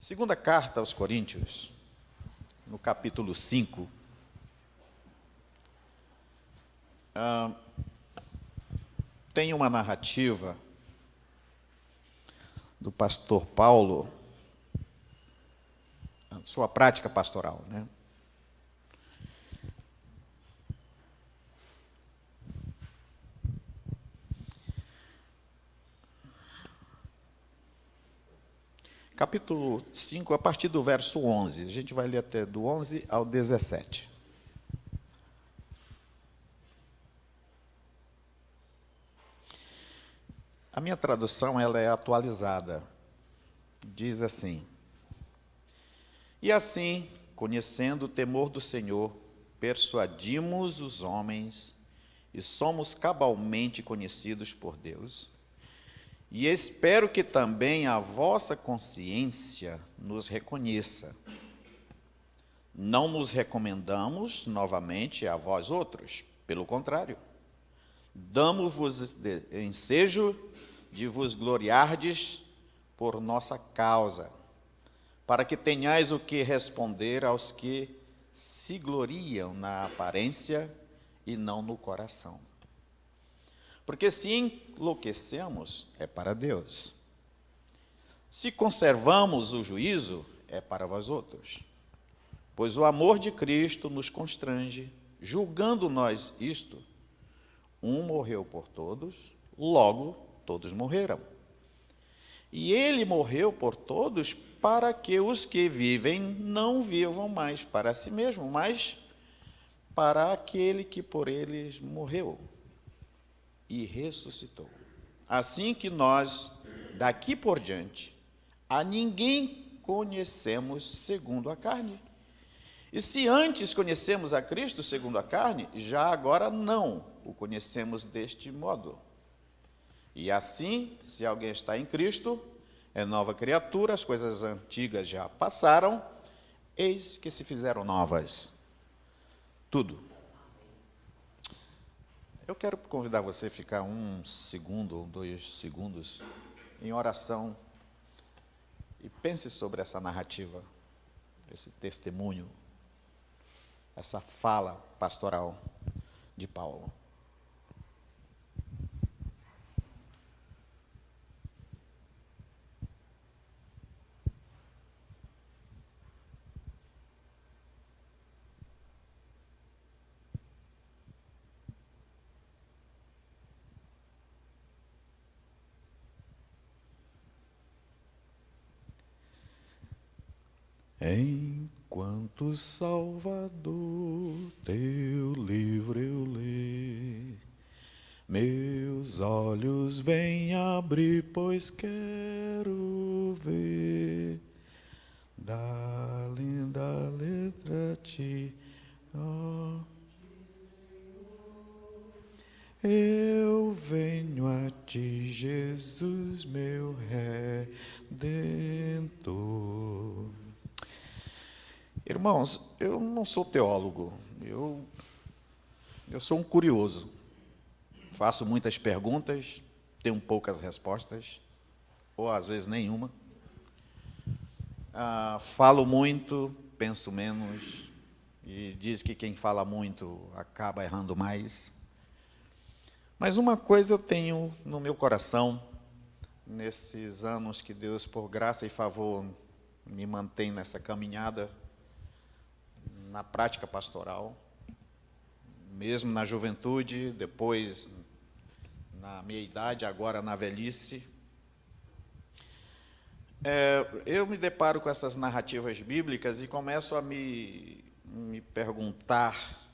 Segunda carta aos Coríntios, no capítulo 5, tem uma narrativa do pastor Paulo, sua prática pastoral, né? Capítulo 5, a partir do verso 11. A gente vai ler até do 11 ao 17. A minha tradução ela é atualizada. Diz assim: E assim, conhecendo o temor do Senhor, persuadimos os homens e somos cabalmente conhecidos por Deus. E espero que também a vossa consciência nos reconheça. Não nos recomendamos novamente a vós outros, pelo contrário, damos-vos ensejo de vos gloriardes por nossa causa, para que tenhais o que responder aos que se gloriam na aparência e não no coração. Porque se enlouquecemos, é para Deus. Se conservamos o juízo, é para vós outros. Pois o amor de Cristo nos constrange, julgando nós isto: um morreu por todos, logo todos morreram. E ele morreu por todos para que os que vivem não vivam mais para si mesmo, mas para aquele que por eles morreu e ressuscitou. Assim que nós, daqui por diante, a ninguém conhecemos segundo a carne. E se antes conhecemos a Cristo segundo a carne, já agora não o conhecemos deste modo. E assim, se alguém está em Cristo, é nova criatura, as coisas antigas já passaram, eis que se fizeram novas. Tudo. Eu quero convidar você a ficar 1 segundo ou 2 segundos em oração e pense sobre essa narrativa, esse testemunho, essa fala pastoral de Paulo. Enquanto Salvador teu livro eu ler, meus olhos vêm abrir, pois quero ver da linda letra a ti, ó. Eu venho a ti, Jesus, meu Redentor. Irmãos, eu não sou teólogo, eu sou um curioso. Faço muitas perguntas, tenho poucas respostas, ou às vezes nenhuma. Falo muito, penso menos, e diz que quem fala muito acaba errando mais. Mas uma coisa eu tenho no meu coração, nesses anos que Deus, por graça e favor, me mantém nessa caminhada, na prática pastoral, mesmo na juventude, depois na meia idade, agora na velhice. Eu me deparo com essas narrativas bíblicas e começo a me perguntar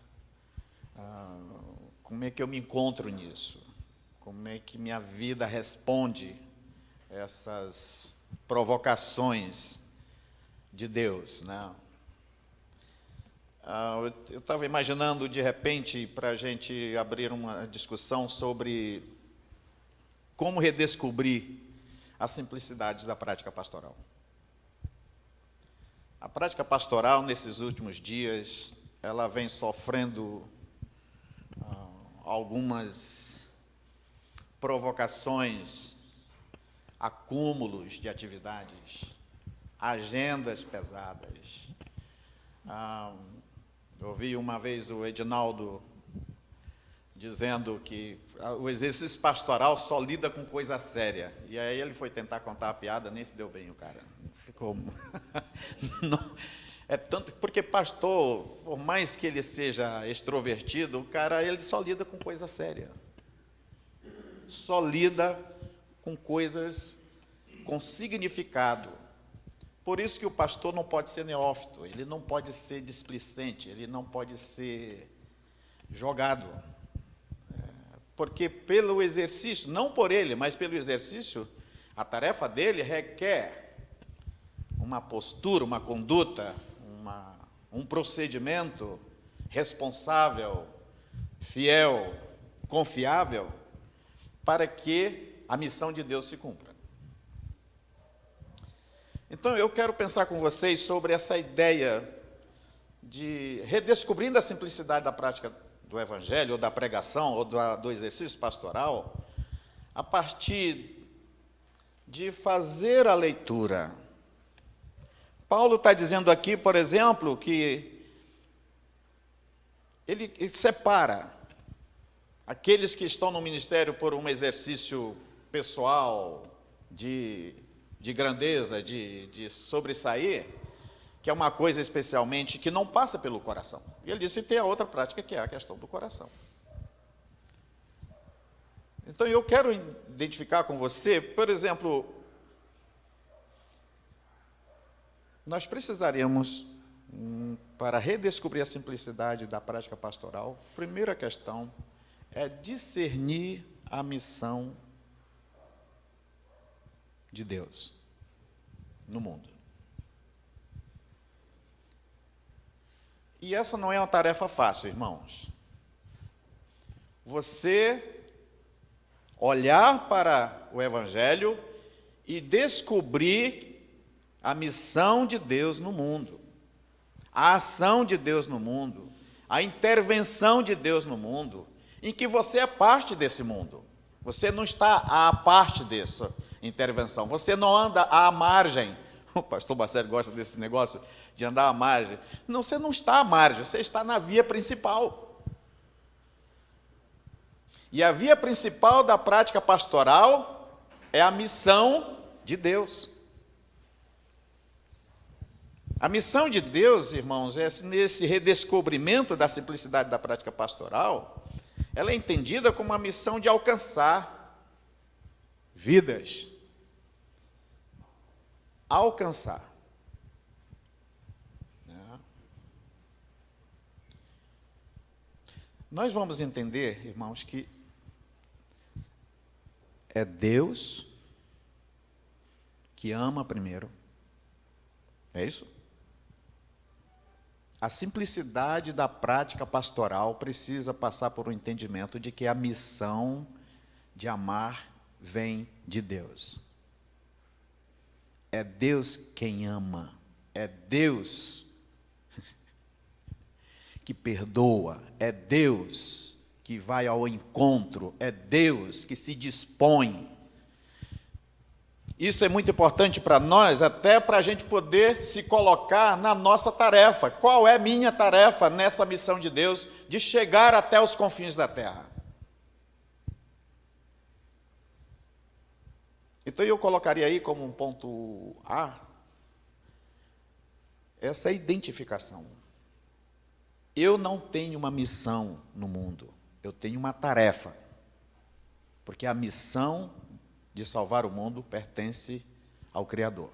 como é que eu me encontro nisso, como é que minha vida responde a essas provocações de Deus, né? Eu estava imaginando, de repente, para a gente abrir uma discussão sobre como redescobrir as simplicidades da prática pastoral. A prática pastoral, nesses últimos dias, ela vem sofrendo algumas provocações, acúmulos de atividades, agendas pesadas. Eu ouvi uma vez o Edinaldo dizendo que o exercício pastoral só lida com coisa séria. E aí ele foi tentar contar a piada, nem se deu bem o cara. Ficou... Não, é tanto, porque pastor, por mais que ele seja extrovertido, o cara ele só lida com coisa séria. Só lida com coisas com significado. Por isso que o pastor não pode ser neófito, ele não pode ser displicente, ele não pode ser jogado. Porque pelo exercício, não por ele, mas pelo exercício, a tarefa dele requer uma postura, uma conduta, um procedimento responsável, fiel, confiável, para que a missão de Deus se cumpra. Então, eu quero pensar com vocês sobre essa ideia de redescobrindo a simplicidade da prática do Evangelho, ou da pregação, ou do exercício pastoral, a partir de fazer a leitura. Paulo está dizendo aqui, por exemplo, que ele separa aqueles que estão no ministério por um exercício pessoal, de grandeza, de sobressair, que é uma coisa especialmente que não passa pelo coração. E ele disse que tem a outra prática, que é a questão do coração. Então, eu quero identificar com você, por exemplo, nós precisaríamos, para redescobrir a simplicidade da prática pastoral, primeira questão é discernir a missão de Deus no mundo. E essa não é uma tarefa fácil, irmãos. Você olhar para o Evangelho e descobrir a missão de Deus no mundo, a ação de Deus no mundo, a intervenção de Deus no mundo, em que você é parte desse mundo. Você não está à parte dessa intervenção, você não anda à margem. O pastor Marcelo gosta desse negócio de andar à margem. Não, você não está à margem, você está na via principal. E a via principal da prática pastoral é a missão de Deus. A missão de Deus, irmãos, é nesse redescobrimento da simplicidade da prática pastoral, ela é entendida como uma missão de alcançar vidas. Alcançar. Nós vamos entender, irmãos, que é Deus que ama primeiro. É isso? A simplicidade da prática pastoral precisa passar por um entendimento de que a missão de amar vem de Deus. É Deus quem ama, é Deus que perdoa, é Deus que vai ao encontro, é Deus que se dispõe. Isso é muito importante para nós, até para a gente poder se colocar na nossa tarefa. Qual é minha tarefa nessa missão de Deus de chegar até os confins da terra? Então eu colocaria aí como um ponto A, essa identificação. Eu não tenho uma missão no mundo, eu tenho uma tarefa, porque a missão de salvar o mundo pertence ao Criador.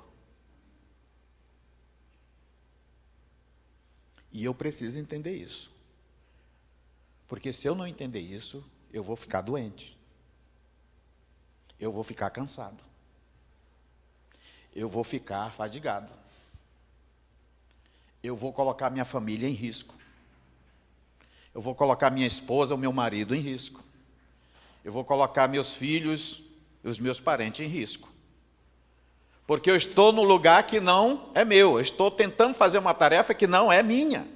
E eu preciso entender isso, porque se eu não entender isso, eu vou ficar doente, eu vou ficar cansado, eu vou ficar fadigado, eu vou colocar minha família em risco, eu vou colocar minha esposa ou meu marido em risco, eu vou colocar meus filhos e os meus parentes em risco, porque eu estou no lugar que não é meu, eu estou tentando fazer uma tarefa que não é minha.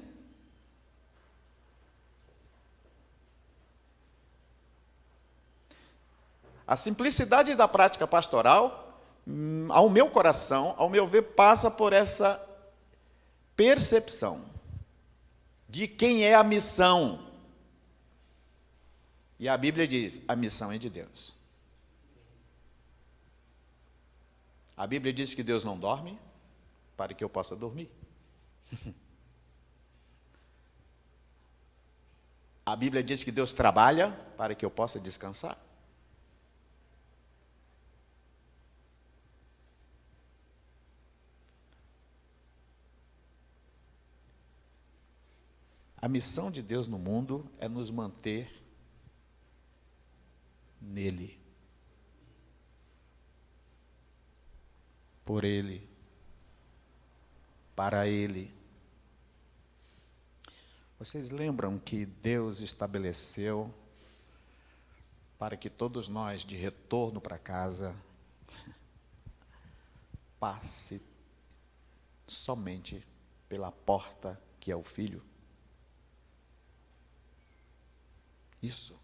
A simplicidade da prática pastoral ao meu coração, ao meu ver, passa por essa percepção de quem é a missão. E a Bíblia diz, a missão é de Deus. A Bíblia diz que Deus não dorme para que eu possa dormir. A Bíblia diz que Deus trabalha para que eu possa descansar. A missão de Deus no mundo é nos manter nele, por ele, para ele. Vocês lembram que Deus estabeleceu para que todos nós, de retorno para casa, passe somente pela porta que é o Filho? Isso.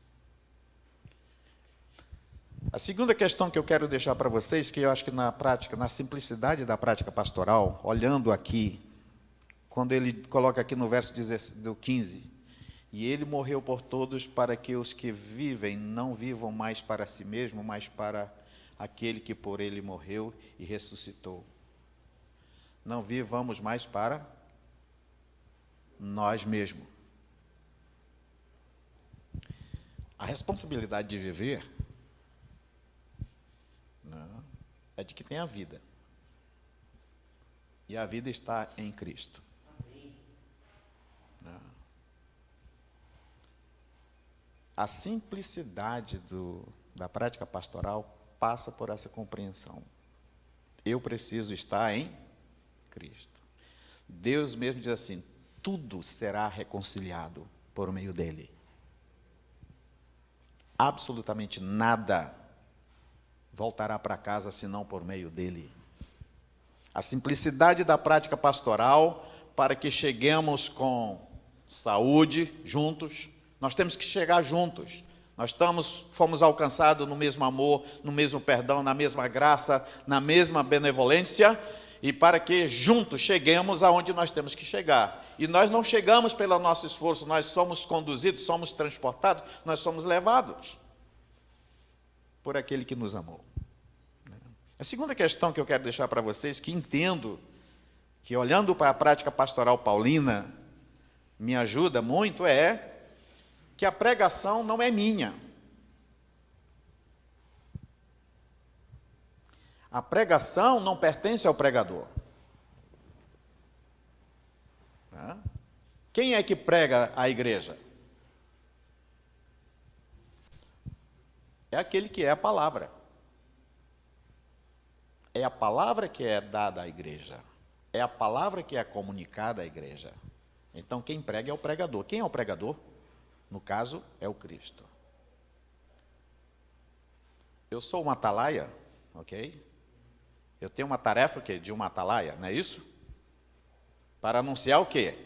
A segunda questão que eu quero deixar para vocês, que eu acho que na prática, na simplicidade da prática pastoral, olhando aqui, quando ele coloca aqui no verso 15, e ele morreu por todos para que os que vivem não vivam mais para si mesmo, mas para aquele que por ele morreu e ressuscitou. Não vivamos mais para nós mesmos. A responsabilidade de viver é de que tem a vida. E a vida está em Cristo. A simplicidade da prática pastoral passa por essa compreensão. Eu preciso estar em Cristo. Deus mesmo diz assim, tudo será reconciliado por meio dele. Absolutamente nada voltará para casa senão por meio dele. A simplicidade da prática pastoral para que cheguemos com saúde juntos. Nós temos que chegar juntos. Nós fomos alcançados no mesmo amor, no mesmo perdão, na mesma graça, na mesma benevolência, e para que juntos cheguemos aonde nós temos que chegar. E nós não chegamos pelo nosso esforço, nós somos conduzidos, somos transportados, nós somos levados por aquele que nos amou. A segunda questão que eu quero deixar para vocês, que entendo que olhando para a prática pastoral paulina, me ajuda muito, é que a pregação não é minha. A pregação não pertence ao pregador. Quem é que prega a igreja? É aquele que é a palavra. É a palavra que é dada à igreja. É a palavra que é comunicada à igreja. Então quem prega é o pregador. Quem é o pregador? No caso, é o Cristo. Eu sou uma atalaia, ok? Eu tenho uma tarefa de uma atalaia, não é isso? Para anunciar o quê?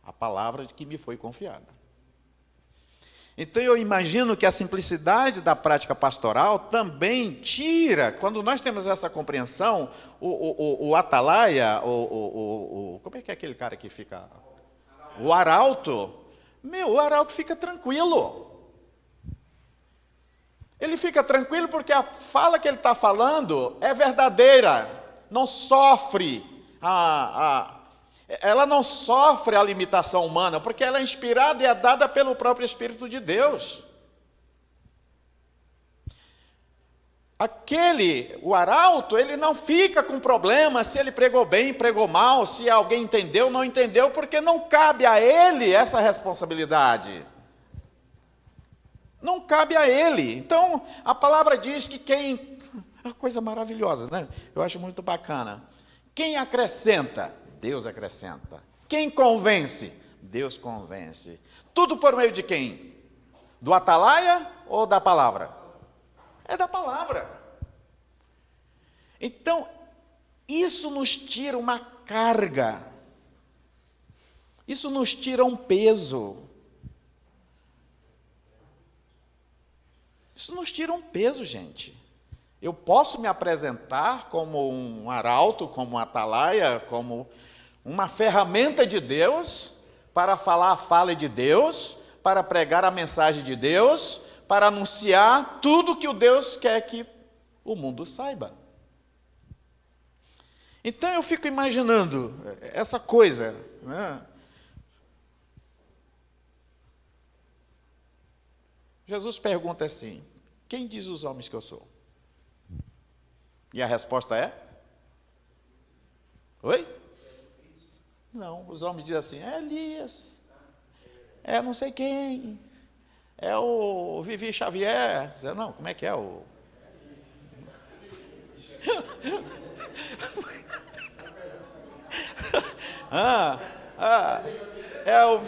A palavra de que me foi confiada. Então eu imagino que a simplicidade da prática pastoral também tira, quando nós temos essa compreensão, o atalaia, como é que é aquele cara que fica? O arauto. O arauto fica tranquilo. Ele fica tranquilo porque a fala que ele está falando é verdadeira, não sofre ela não sofre a limitação humana, porque ela é inspirada e é dada pelo próprio Espírito de Deus. O arauto, ele não fica com problema se ele pregou bem, pregou mal, se alguém entendeu, não entendeu, porque não cabe a ele essa responsabilidade. Não cabe a ele. Então, a palavra diz que é uma coisa maravilhosa, né? Eu acho muito bacana. Quem acrescenta? Deus acrescenta. Quem convence? Deus convence. Tudo por meio de quem? Do atalaia ou da palavra? É da palavra. Então, isso nos tira uma carga. Isso nos tira um peso. Isso nos tira um peso, gente. Eu posso me apresentar como um arauto, como um atalaia, como uma ferramenta de Deus, para falar a fala de Deus, para pregar a mensagem de Deus, para anunciar tudo que o Deus quer que o mundo saiba. Então eu fico imaginando essa coisa, né? Jesus pergunta assim: quem diz os homens que eu sou? E a resposta é? Oi? Não, os homens dizem assim: é Elias, é não sei quem, é o Vivi Xavier. Não, como é que é o... é o...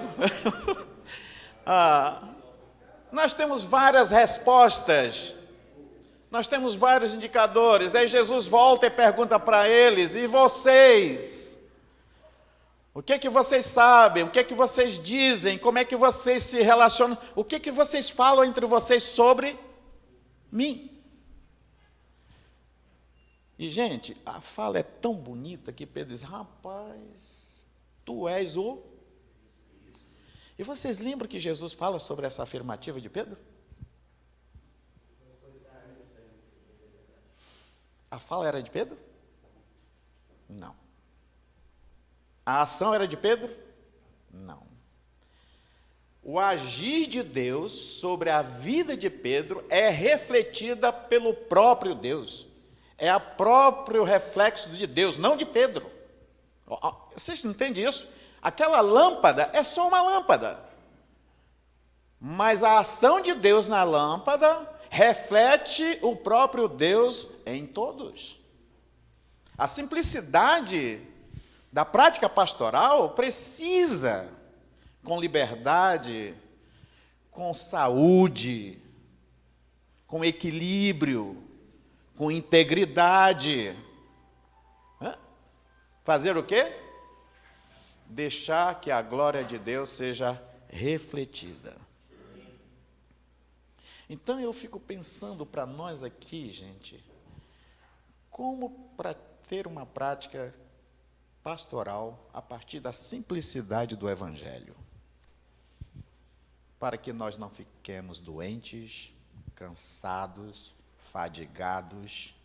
Nós temos várias respostas, nós temos vários indicadores. Aí Jesus volta e pergunta para eles: e vocês? O que é que vocês sabem? O que é que vocês dizem? Como é que vocês se relacionam? O que é que vocês falam entre vocês sobre mim? E, gente, a fala é tão bonita que Pedro diz: rapaz, tu és o... E vocês lembram que Jesus fala sobre essa afirmativa de Pedro? A fala era de Pedro? Não. A ação era de Pedro? Não. O agir de Deus sobre a vida de Pedro é refletida pelo próprio Deus. É o próprio reflexo de Deus, não de Pedro. Vocês entendem isso? Aquela lâmpada é só uma lâmpada. Mas a ação de Deus na lâmpada reflete o próprio Deus em todos. A simplicidade da prática pastoral precisa, com liberdade, com saúde, com equilíbrio, com integridade. Fazer o quê? Deixar que a glória de Deus seja refletida. Então eu fico pensando para nós aqui, gente, como para ter uma prática pastoral a partir da simplicidade do Evangelho, para que nós não fiquemos doentes, cansados, fadigados,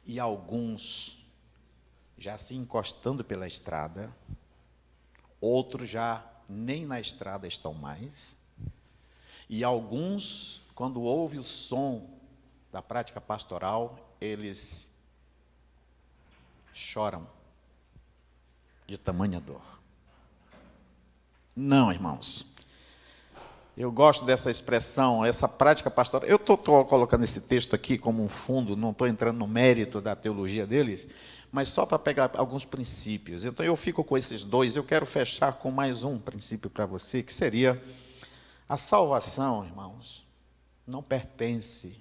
e alguns já se encostando pela estrada, outros já nem na estrada estão mais, e alguns, quando ouvem o som da prática pastoral, eles choram de tamanha dor. Não, irmãos, eu gosto dessa expressão, essa prática pastoral. Eu estou colocando esse texto aqui como um fundo, não estou entrando no mérito da teologia deles, mas só para pegar alguns princípios. Então eu fico com esses dois. Eu quero fechar com mais um princípio para você, que seria: a salvação, irmãos, não pertence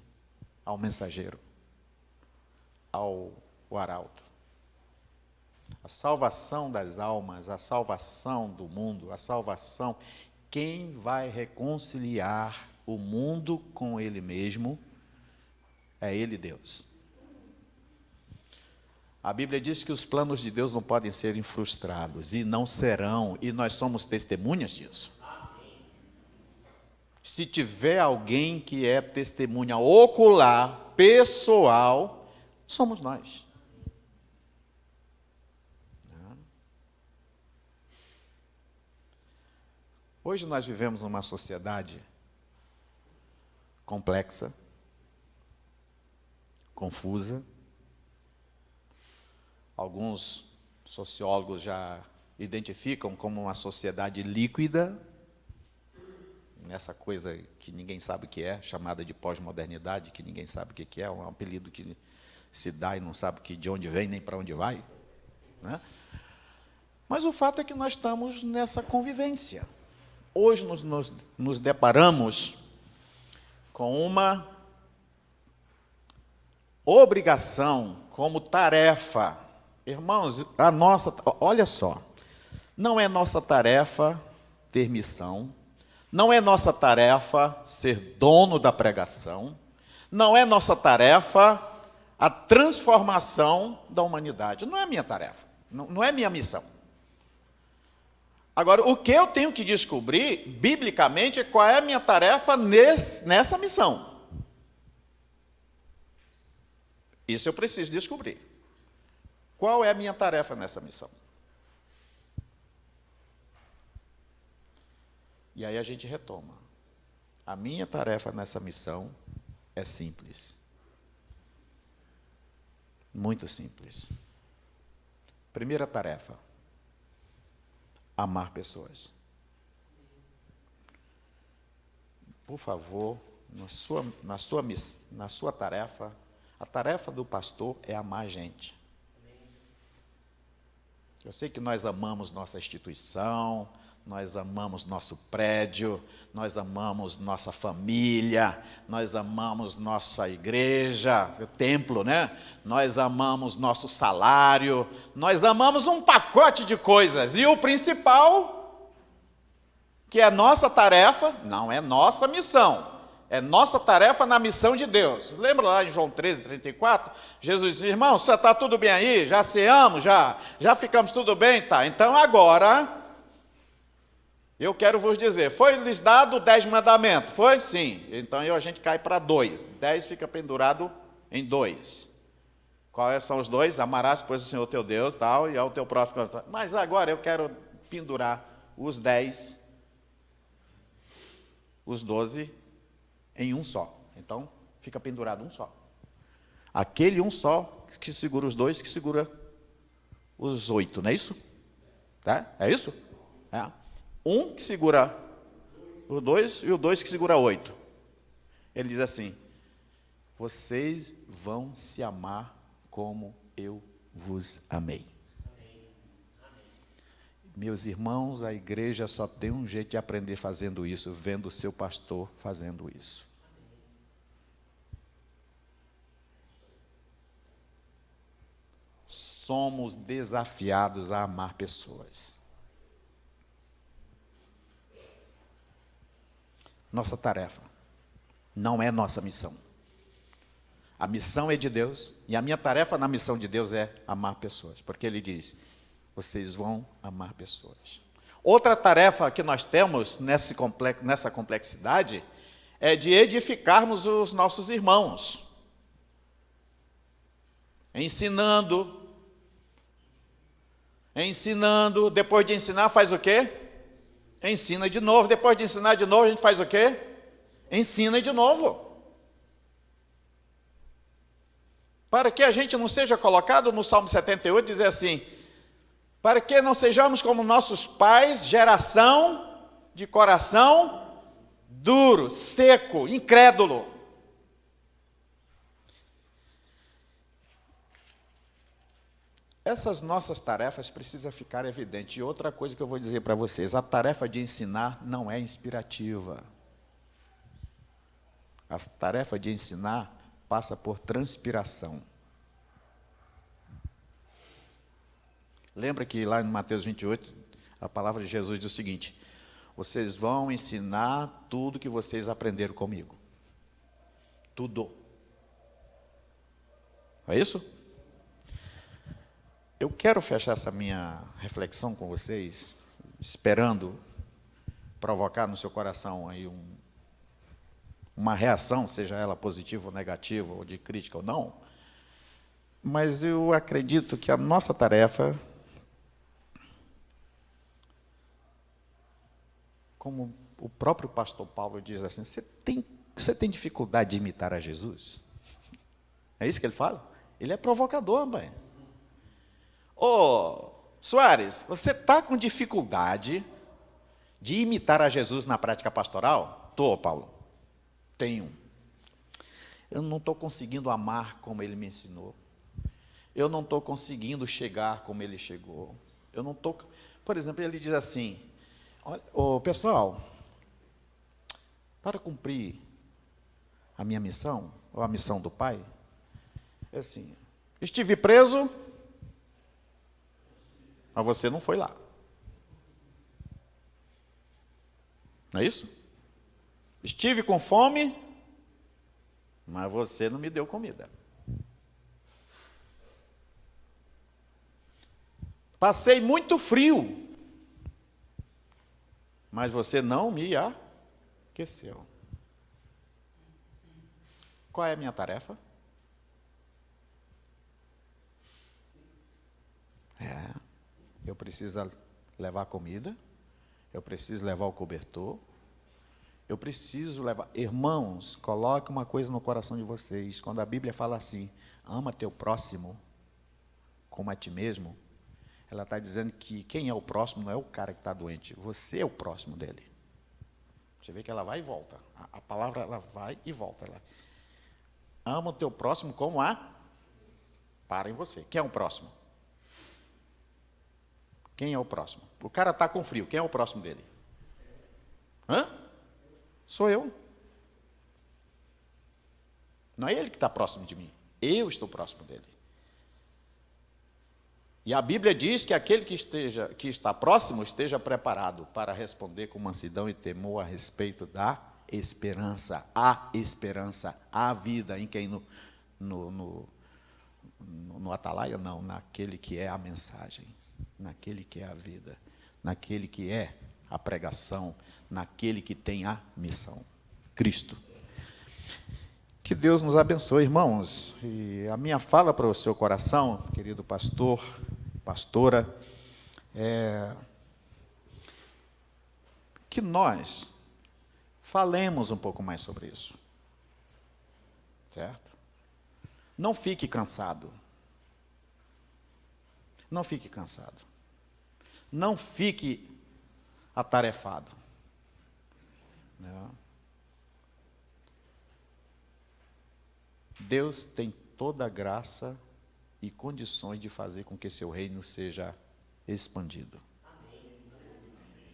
ao mensageiro, ao arauto. A salvação das almas, a salvação do mundo, a salvação, quem vai reconciliar o mundo com ele mesmo é ele, Deus. A Bíblia diz que os planos de Deus não podem ser frustrados, e não serão, e nós somos testemunhas disso. Se tiver alguém que é testemunha ocular, pessoal, somos nós. Hoje nós vivemos numa sociedade complexa, confusa. Alguns sociólogos já identificam como uma sociedade líquida, essa coisa que ninguém sabe o que é, chamada de pós-modernidade, que ninguém sabe o que é, um apelido que se dá e não sabe de onde vem nem para onde vai, né? Mas o fato é que nós estamos nessa convivência. Hoje nos deparamos com uma obrigação, como tarefa. Irmãos, olha só, não é nossa tarefa ter missão, não é nossa tarefa ser dono da pregação, não é nossa tarefa a transformação da humanidade. Não é minha tarefa, não é minha missão. Agora, o que eu tenho que descobrir, biblicamente, é qual é a minha tarefa nessa missão. Isso eu preciso descobrir. Qual é a minha tarefa nessa missão? E aí a gente retoma. A minha tarefa nessa missão é simples. Muito simples. Primeira tarefa: amar pessoas. Por favor, na sua tarefa, a tarefa do pastor é amar gente. Eu sei que nós amamos nossa instituição, nós amamos nosso prédio, nós amamos nossa família, nós amamos nossa igreja, o templo, né? Nós amamos nosso salário, nós amamos um pacote de coisas. E o principal, que é nossa tarefa, não é nossa missão, é nossa tarefa na missão de Deus. Lembra lá em João 13:34? Jesus disse: irmão, você está tudo bem aí? Já ceamos? Já ficamos tudo bem? Tá, então agora eu quero vos dizer, foi-lhes dado 10 mandamentos? Foi? Sim. Então a gente cai para 2. 10 fica pendurado em 2. Quais são os 2? Amarás, pois, o Senhor teu Deus, tal, e ao teu próximo. Mas agora eu quero pendurar os 10, os 12 em um só. Então, fica pendurado um só. Aquele um só que segura os 2, que segura os 8, não é isso? Tá? É isso? É. Um que segura o 2 e o 2 que segura 8. Ele diz assim: vocês vão se amar como eu vos amei. Meus irmãos, a igreja só tem um jeito de aprender fazendo isso, vendo o seu pastor fazendo isso. Somos desafiados a amar pessoas. Nossa tarefa não é nossa missão. A missão é de Deus, e a minha tarefa na missão de Deus é amar pessoas, porque Ele diz: vocês vão amar pessoas. Outra tarefa que nós temos nessa complexidade é de edificarmos os nossos irmãos, ensinando, depois de ensinar faz o quê? Ensina de novo, depois de ensinar de novo a gente faz o quê? Ensina de novo. Para que a gente não seja colocado no Salmo 78, dizer assim: para que não sejamos como nossos pais, geração de coração duro, seco, incrédulo. Essas nossas tarefas precisam ficar evidentes. E outra coisa que eu vou dizer para vocês: a tarefa de ensinar não é inspirativa. A tarefa de ensinar passa por transpiração. Lembra que lá em Mateus 28, a palavra de Jesus diz o seguinte: vocês vão ensinar tudo que vocês aprenderam comigo. Tudo. É isso? Eu quero fechar essa minha reflexão com vocês, esperando provocar no seu coração aí uma reação, seja ela positiva ou negativa, ou de crítica ou não. Mas eu acredito que a nossa tarefa, como o próprio pastor Paulo diz assim: você tem dificuldade de imitar a Jesus? É isso que ele fala? Ele é provocador, mãe. Ô, Soares, você está com dificuldade de imitar a Jesus na prática pastoral? Tô, Paulo. Tenho. Eu não estou conseguindo amar como ele me ensinou. Eu não estou conseguindo chegar como ele chegou. Eu não estou... Por exemplo, ele diz assim: olha, pessoal, para cumprir a minha missão, ou a missão do Pai, é assim: estive preso, mas você não foi lá. Não é isso? Estive com fome, mas você não me deu comida. Passei muito frio, mas você não me aqueceu. Qual é a minha tarefa? Eu preciso levar comida, eu preciso levar o cobertor, eu preciso levar... Irmãos, coloque uma coisa no coração de vocês. Quando a Bíblia fala assim, ama teu próximo como a ti mesmo, ela está dizendo que quem é o próximo não é o cara que está doente, você é o próximo dele. Você vê que ela vai e volta. A palavra, ela vai e volta. Ela ama o teu próximo como a... Para em você. Quem é o próximo? Quem é o próximo? O cara está com frio. Quem é o próximo dele? Hã? Sou eu. Não é ele que está próximo de mim. Eu estou próximo dele. E a Bíblia diz que aquele que está próximo esteja preparado para responder com mansidão e temor a respeito da esperança. A esperança, a vida em quem no atalaia, não, naquele que é a mensagem, naquele que é a vida, naquele que é a pregação, naquele que tem a missão, Cristo. Que Deus nos abençoe, irmãos. E a minha fala para o seu coração, querido pastor, pastora, é que nós falemos um pouco mais sobre isso, certo? Não fique cansado. Não fique cansado. Não fique atarefado. Não. Deus tem toda a graça e condições de fazer com que seu reino seja expandido.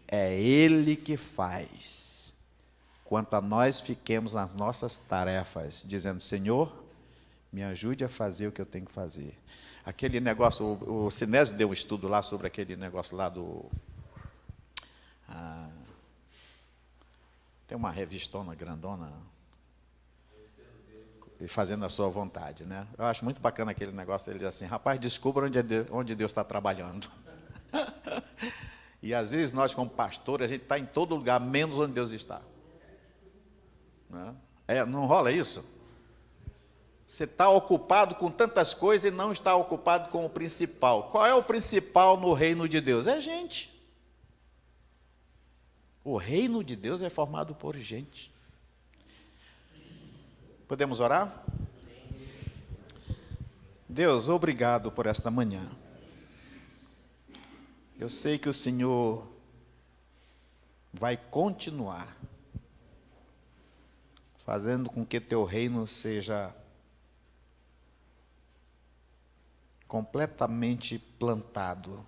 É Ele que faz. Quanto a nós fiquemos nas nossas tarefas, dizendo, Senhor, me ajude a fazer o que eu tenho que fazer. Aquele negócio, o Sinésio deu um estudo lá sobre aquele negócio lá do... tem uma revistona grandona, fazendo a sua vontade, né? Eu acho muito bacana aquele negócio, ele diz assim, rapaz, descubra onde Deus está trabalhando. E às vezes nós, como pastores, a gente está em todo lugar, menos onde Deus está. Não rola isso? Você está ocupado com tantas coisas e não está ocupado com o principal. Qual é o principal no reino de Deus? É gente. O reino de Deus é formado por gente. Podemos orar? Deus, obrigado por esta manhã. Eu sei que o Senhor vai continuar fazendo com que teu reino seja completamente plantado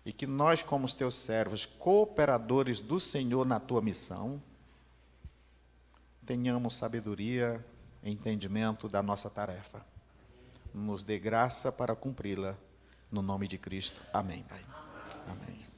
e que nós, como os teus servos, cooperadores do Senhor na tua missão, tenhamos sabedoria e entendimento da nossa tarefa. Nos dê graça para cumpri-la, no nome de Cristo. Amém, Pai. Amém.